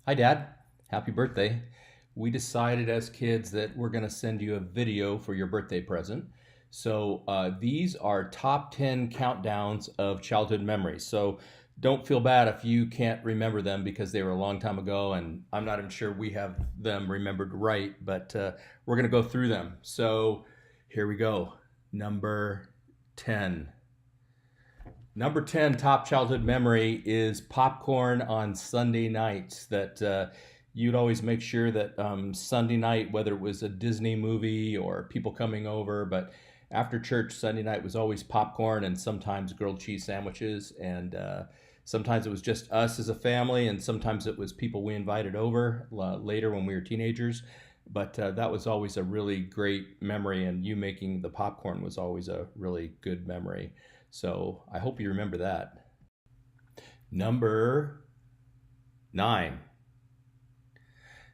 Hi, Dad. Happy birthday. We decided as kids that we're going to send you a video for your birthday present. So these are top 10 countdowns of childhood memories. So don't feel bad if you can't remember them because they were a long time ago, and I'm not even sure we have them remembered right, but we're going to go through them. So here we go. Number 10. Number 10 top childhood memory is popcorn on Sunday nights. That you'd always make sure that Sunday night, whether it was a Disney movie or people coming over, but after church, Sunday night was always popcorn and sometimes grilled cheese sandwiches. And sometimes it was just us as a family, and sometimes it was people we invited over later when we were teenagers. But that was always a really great memory, and you making the popcorn was always a really good memory. So I hope you remember that. Number 9.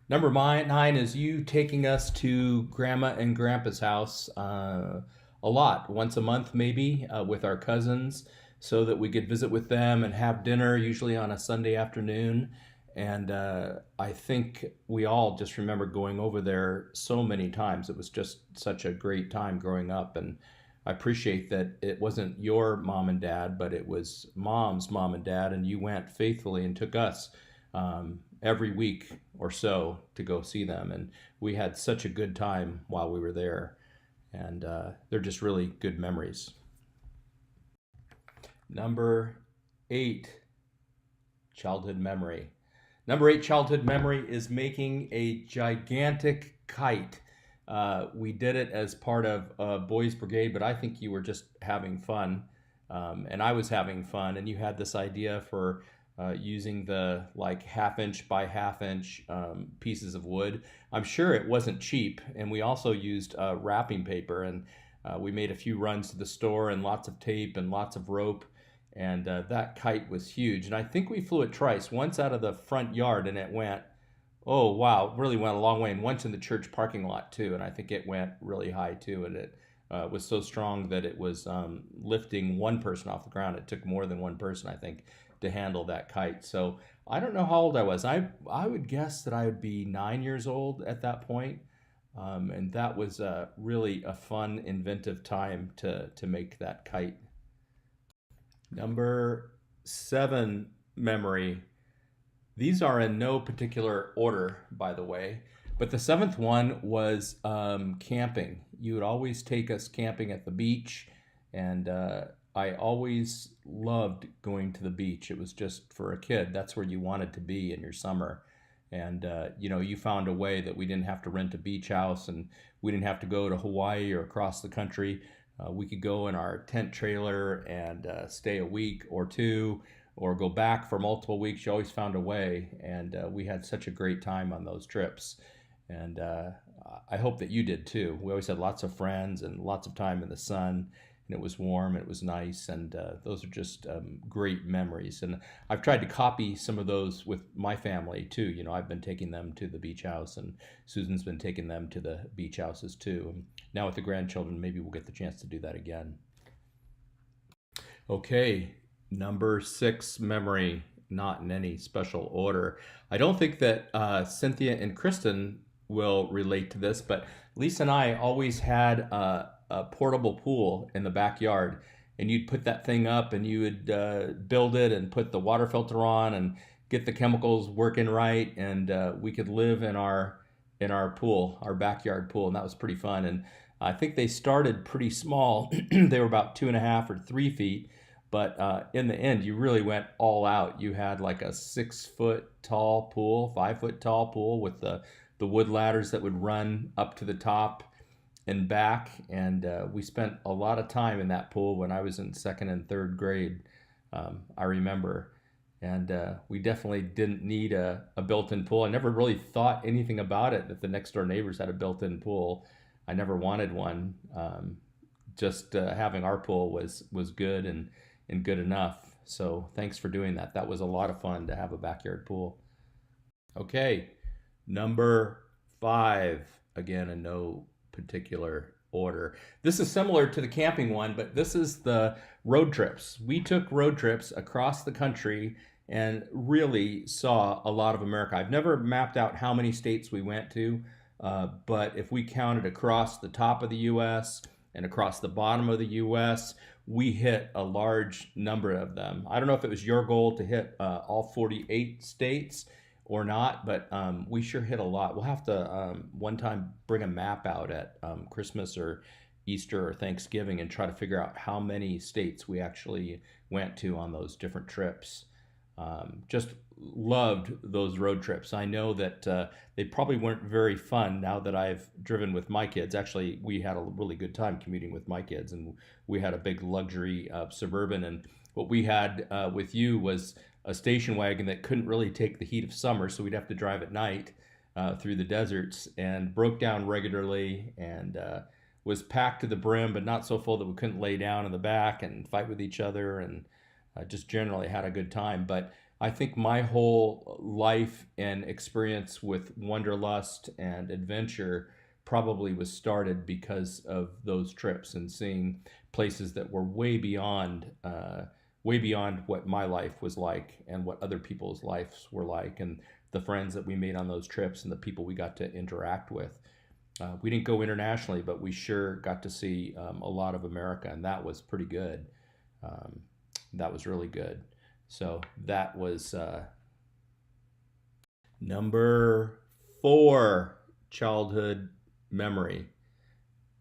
Number 9 is you taking us to Grandma and Grandpa's house a lot, once a month maybe, with our cousins, so that we could visit with them and have dinner, usually on a Sunday afternoon. And I think we all just remember going over there so many times. It was just such a great time growing up. And I appreciate that it wasn't your mom and dad, but it was mom's mom and dad, and you went faithfully and took us every week or so to go see them. And we had such a good time while we were there. And they're just really good memories. Number 8, childhood memory. Number 8 childhood memory is making a gigantic kite. We did it as part of Boys Brigade, but I think you were just having fun, and I was having fun, and you had this idea for using the like half-inch by half-inch pieces of wood. I'm sure it wasn't cheap, and we also used wrapping paper, and we made a few runs to the store and lots of tape and lots of rope, and that kite was huge. And I think we flew it twice, once out of the front yard, and it went, oh wow, it really went a long way, and once in the church parking lot too, and I think it went really high too, and it was so strong that it was lifting one person off the ground. It took more than one person, I think, to handle that kite. So I don't know how old I was. I would guess that I would be 9 years old at that point. And that was really a fun, inventive time to make that kite. Number 7 memory. These are in no particular order, by the way, but the 7th one was camping. You would always take us camping at the beach, and I always loved going to the beach. It was just, for a kid, that's where you wanted to be in your summer. And you found a way that we didn't have to rent a beach house, and we didn't have to go to Hawaii or across the country. We could go in our tent trailer and stay a week or two, or go back for multiple weeks. You always found a way, and we had such a great time on those trips. And I hope that you did too. We always had lots of friends and lots of time in the sun, and it was warm and it was nice, and those are just great memories. And I've tried to copy some of those with my family too. I've been taking them to the beach house, and Susan's been taking them to the beach houses too. And now with the grandchildren, maybe we'll get the chance to do that again. Okay, number 6 memory, not in any special order. I don't think that Cynthia and Kristen will relate to this, but Lisa and I always had a portable pool in the backyard, and you'd put that thing up, and you would build it and put the water filter on and get the chemicals working right, and we could live in our pool, our backyard pool, and that was pretty fun. And I think they started pretty small. They were about 2.5 or 3 feet, but in the end, you really went all out. You had like a 6-foot tall pool, 5-foot tall pool with the wood ladders that would run up to the top and back. And we spent a lot of time in that pool when I was in 2nd and 3rd grade, I remember. And we definitely didn't need a built-in pool. I never really thought anything about it, that the next door neighbors had a built-in pool. I never wanted one. Just having our pool was good and good enough. So thanks for doing that. That was a lot of fun to have a backyard pool. Okay, number 5, again in no particular order. This is similar to the camping one, but this is the road trips. We took road trips across the country and really saw a lot of America. I've never mapped out how many states we went to, but if we counted across the top of the U.S. and across the bottom of the U.S., we hit a large number of them. I don't know if it was your goal to hit all 48 states or not, but we sure hit a lot. We'll have to one time bring a map out at Christmas or Easter or Thanksgiving and try to figure out how many states we actually went to on those different trips. Just loved those road trips. I know that they probably weren't very fun now that I've driven with my kids. Actually, we had a really good time commuting with my kids, and we had a big luxury Suburban. And what we had with you was a station wagon that couldn't really take the heat of summer, so we'd have to drive at night through the deserts, and broke down regularly, and was packed to the brim, but not so full that we couldn't lay down in the back and fight with each other, and just generally had a good time. But I think my whole life and experience with wanderlust and adventure probably was started because of those trips and seeing places that were way beyond what my life was like and what other people's lives were like, and the friends that we made on those trips and the people we got to interact with. We didn't go internationally, but we sure got to see a lot of America, and that was pretty good. Um, that was really good. So that was number 4 childhood memory.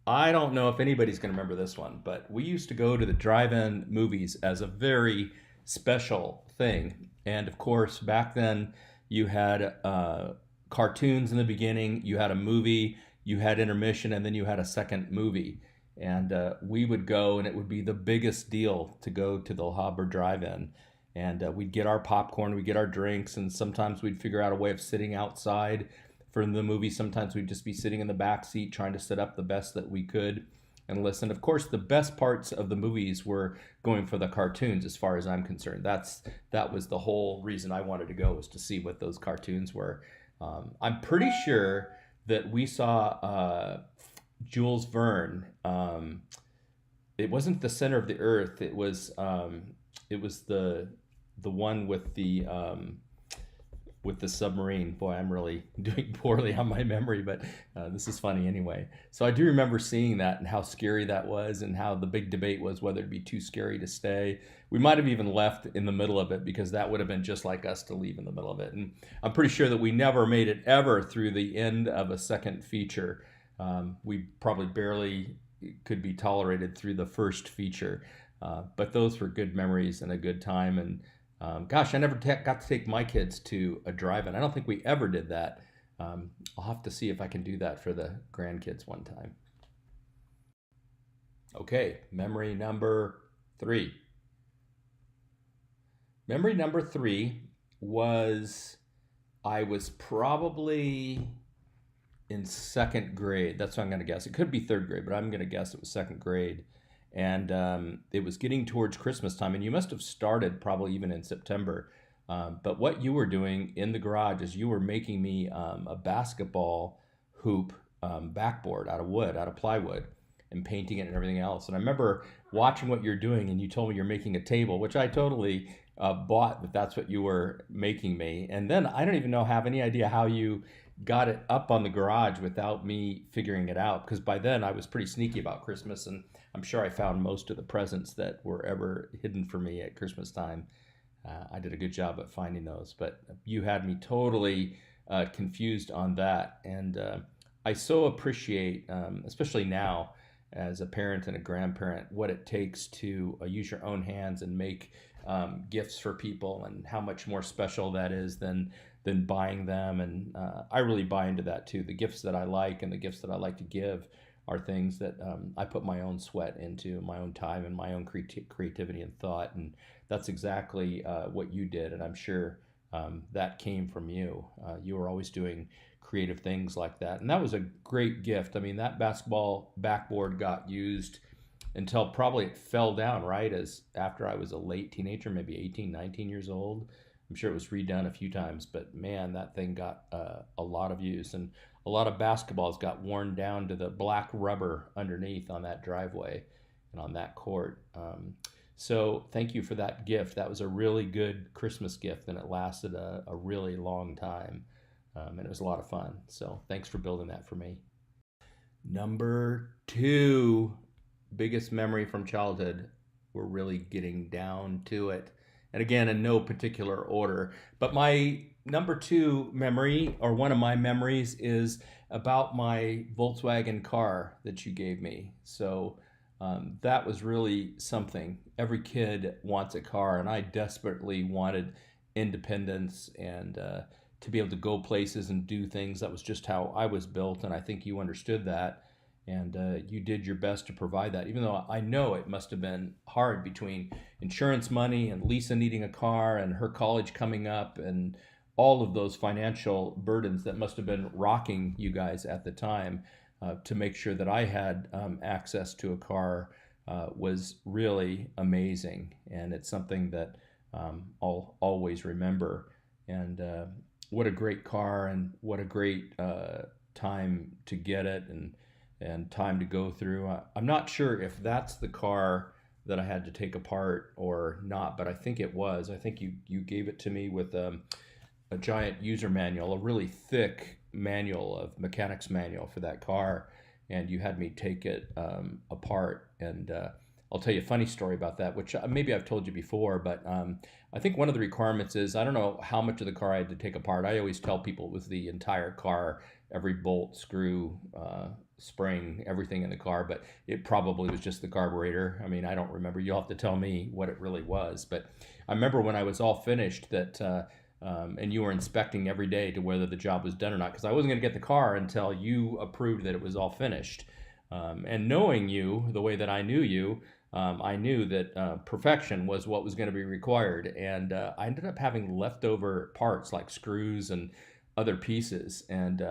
I don't know if anybody's going to remember this one, but we used to go to the drive-in movies as a very special thing. And of course, back then you had cartoons in the beginning, you had a movie, you had intermission, and then you had a second movie. And we would go, and it would be the biggest deal to go to the Le Havre Drive-In. And we'd get our popcorn, we'd get our drinks, and sometimes we'd figure out a way of sitting outside for the movie. Sometimes we'd just be sitting in the back seat trying to sit up the best that we could and listen. Of course, the best parts of the movies were going for the cartoons, as far as I'm concerned. That was the whole reason I wanted to go, was to see what those cartoons were. I'm pretty sure that we saw Jules Verne. It wasn't The Center of the Earth. It was the one with the submarine. Boy, I'm really doing poorly on my memory, but this is funny anyway. So I do remember seeing that and how scary that was, and how the big debate was whether it'd be too scary to stay. We might have even left in the middle of it, because that would have been just like us to leave in the middle of it. And I'm pretty sure that we never made it ever through the end of a second feature. We probably barely could be tolerated through the first feature. But those were good memories and a good time. And gosh, I never got to take my kids to a drive-in. I don't think we ever did that. I'll have to see if I can do that for the grandkids one time. Okay, memory number 3. Memory number 3 was, I was probably in second grade. That's what I'm going to guess. It could be third grade, but I'm going to guess it was second grade. And it was getting towards Christmas time, and you must have started probably even in September. But what you were doing in the garage is you were making me a basketball hoop backboard out of wood, out of plywood, and painting it and everything else. And I remember watching what you're doing, and you told me you're making a table, which I totally bought that that's what you were making me. And then I don't even have any idea how you got it up on the garage without me figuring it out, because by then I was pretty sneaky about Christmas, and I'm sure I found most of the presents that were ever hidden for me at Christmas time. I did a good job at finding those, but you had me totally confused on that. And I so appreciate, especially now as a parent and a grandparent, what it takes to use your own hands and make gifts for people, and how much more special that is than buying them. And I really buy into that too. The gifts that I like and the gifts that I like to give are things that I put my own sweat into, my own time, and my own creativity and thought. And that's exactly what you did. And I'm sure that came from you. You were always doing creative things like that. And that was a great gift. I mean, that basketball backboard got used until probably it fell down, right? As after I was a late teenager, maybe 18, 19 years old. I'm sure it was redone a few times, but man, that thing got a lot of use. And a lot of basketballs got worn down to the black rubber underneath on that driveway and on that court. So thank you for that gift. That was a really good Christmas gift, and it lasted a really long time. And it was a lot of fun. So thanks for building that for me. Number two, biggest memory from childhood. We're really getting down to it. And again, in no particular order. But my number two memory, or one of my memories, is about my Volkswagen car that you gave me. So that was really something. Every kid wants a car, and I desperately wanted independence and to be able to go places and do things. That was just how I was built, and I think you understood that. And you did your best to provide that, even though I know it must have been hard between insurance money and Lisa needing a car and her college coming up and all of those financial burdens that must have been rocking you guys at the time. To make sure that I had access to a car was really amazing, and it's something that I'll always remember. And what a great car, and what a great time to get it, and time to go through. I'm not sure if that's the car that I had to take apart or not, but I think it was. I think you gave it to me with a giant user manual, a really thick manual of mechanics manual for that car, and you had me take it apart. And I'll tell you a funny story about that, which maybe I've told you before, but I think one of the requirements is, I don't know how much of the car I had to take apart. I always tell people it was the entire car, every bolt, screw, spring, everything in the car, but it probably was just the carburetor. I mean, I don't remember. You'll have to tell me what it really was. But I remember when I was all finished that and you were inspecting every day to whether the job was done or not, because I wasn't going to get the car until you approved that it was all finished. And knowing you the way that I knew you, I knew that perfection was what was going to be required. And I ended up having leftover parts like screws and other pieces. And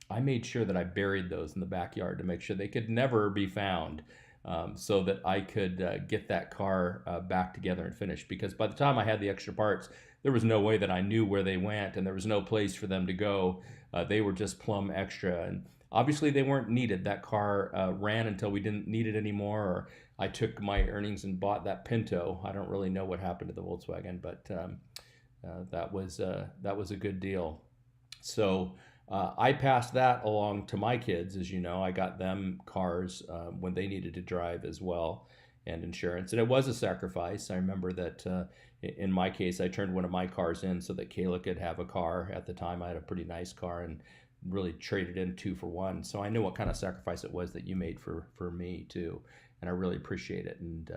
I made sure that I buried those in the backyard to make sure they could never be found, so that I could get that car back together and finished. Because by the time I had the extra parts, there was no way that I knew where they went, and there was no place for them to go. They were just plumb extra. And obviously they weren't needed. That car ran until we didn't need it anymore, or I took my earnings and bought that Pinto. I don't really know what happened to the Volkswagen, but that was a good deal. So I passed that along to my kids. As you know, I got them cars when they needed to drive as well, and insurance. And it was a sacrifice. I remember that in my case, I turned one of my cars in so that Kayla could have a car. At the time, I had a pretty nice car and really traded in 2 for 1. So I know what kind of sacrifice it was that you made for me too. And I really appreciate it. And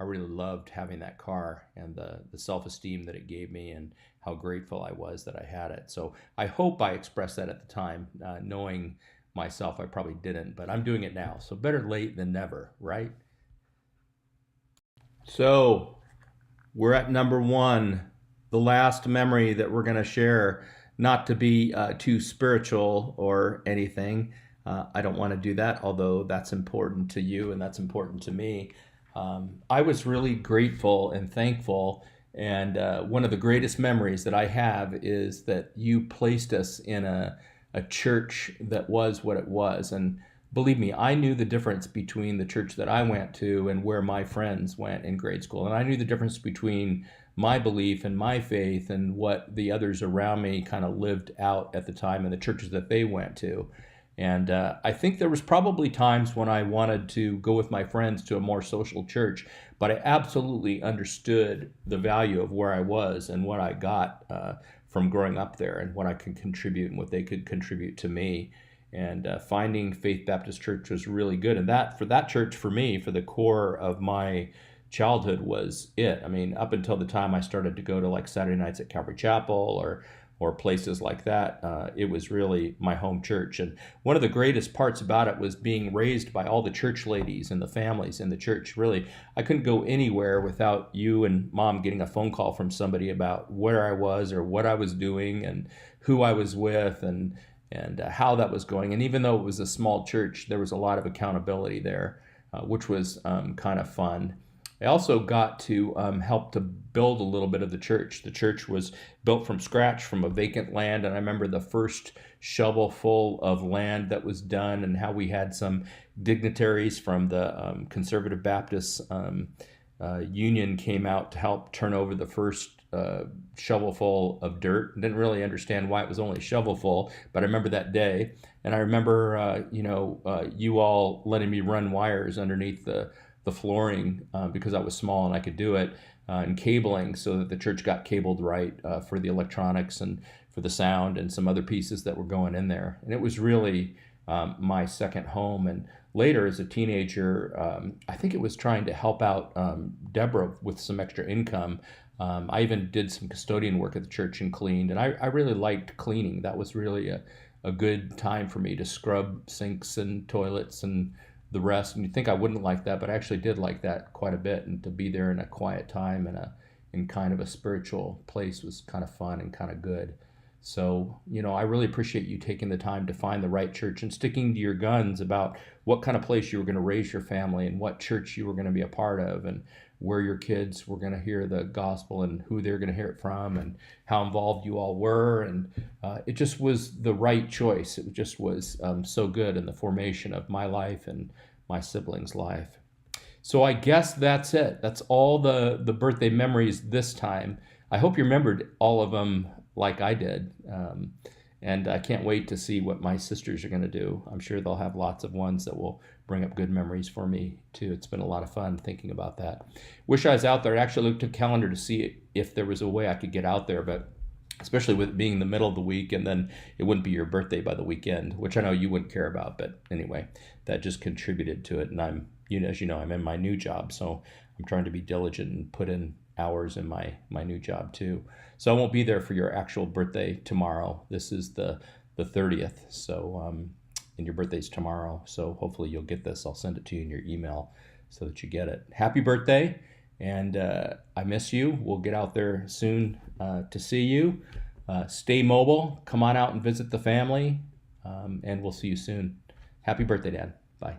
I really loved having that car, and the self-esteem that it gave me, and how grateful I was that I had it. So I hope I expressed that at the time. Knowing myself, I probably didn't, but I'm doing it now. So better late than never, right? So we're at number one, the last memory that we're going to share. Not to be too spiritual or anything. I don't want to do that, although that's important to you and that's important to me. I was really grateful and thankful, and one of the greatest memories that I have is that you placed us in a church that was what it was. And believe me, I knew the difference between the church that I went to and where my friends went in grade school. And I knew the difference between my belief and my faith and what the others around me kind of lived out at the time and the churches that they went to. And I think there was probably times when I wanted to go with my friends to a more social church, but I absolutely understood the value of where I was and what I got from growing up there, and what I could contribute and what they could contribute to me. And finding Faith Baptist Church was really good. And that, for that church, for me, for the core of my childhood, was it. I mean, up until the time I started to go to like Saturday nights at Calvary Chapel or places like that, it was really my home church. And one of the greatest parts about it was being raised by all the church ladies and the families in the church. Really, I couldn't go anywhere without you and Mom getting a phone call from somebody about where I was or what I was doing and who I was with, and how that was going. And even though it was a small church, there was a lot of accountability there, which was kind of fun. I also got to help to build a little bit of the church. The church was built from scratch from a vacant land, and I remember the first shovel full of land that was done, and how we had some dignitaries from the Conservative Baptists union came out to help turn over the first shovelful of dirt. Didn't really understand why it was only a shovelful, but I remember that day. And I remember, you all letting me run wires underneath the flooring because I was small and I could do it, and cabling so that the church got cabled right for the electronics and for the sound and some other pieces that were going in there. And it was really my second home. And later, as a teenager, I think it was trying to help out Deborah with some extra income. I even did some custodian work at the church and cleaned, and I really liked cleaning. That was really a good time for me to scrub sinks and toilets and the rest. And you'd think I wouldn't like that, but I actually did like that quite a bit. And to be there in a quiet time and in kind of a spiritual place was kind of fun and kind of good. So, I really appreciate you taking the time to find the right church and sticking to your guns about what kind of place you were going to raise your family and what church you were going to be a part of and where your kids were going to hear the gospel and who they're going to hear it from and how involved you all were. And it just was the right choice. It just was so good in the formation of my life and my siblings' life. So I guess that's it. That's all the birthday memories this time. I hope you remembered all of them like I did. And I can't wait to see what my sisters are going to do. I'm sure they'll have lots of ones that will bring up good memories for me, too. It's been a lot of fun thinking about that. Wish I was out there. I actually looked at the calendar to see if there was a way I could get out there, but especially with it being the middle of the week, and then it wouldn't be your birthday by the weekend, which I know you wouldn't care about. But anyway, that just contributed to it. And as you know, I'm in my new job, so I'm trying to be diligent and put in hours in my new job too. So I won't be there for your actual birthday tomorrow. This is the 30th. So and your birthday's tomorrow. So hopefully you'll get this. I'll send it to you in your email so that you get it. Happy birthday. And I miss you. We'll get out there soon to see you. Stay mobile. Come on out and visit the family. And we'll see you soon. Happy birthday, Dad. Bye.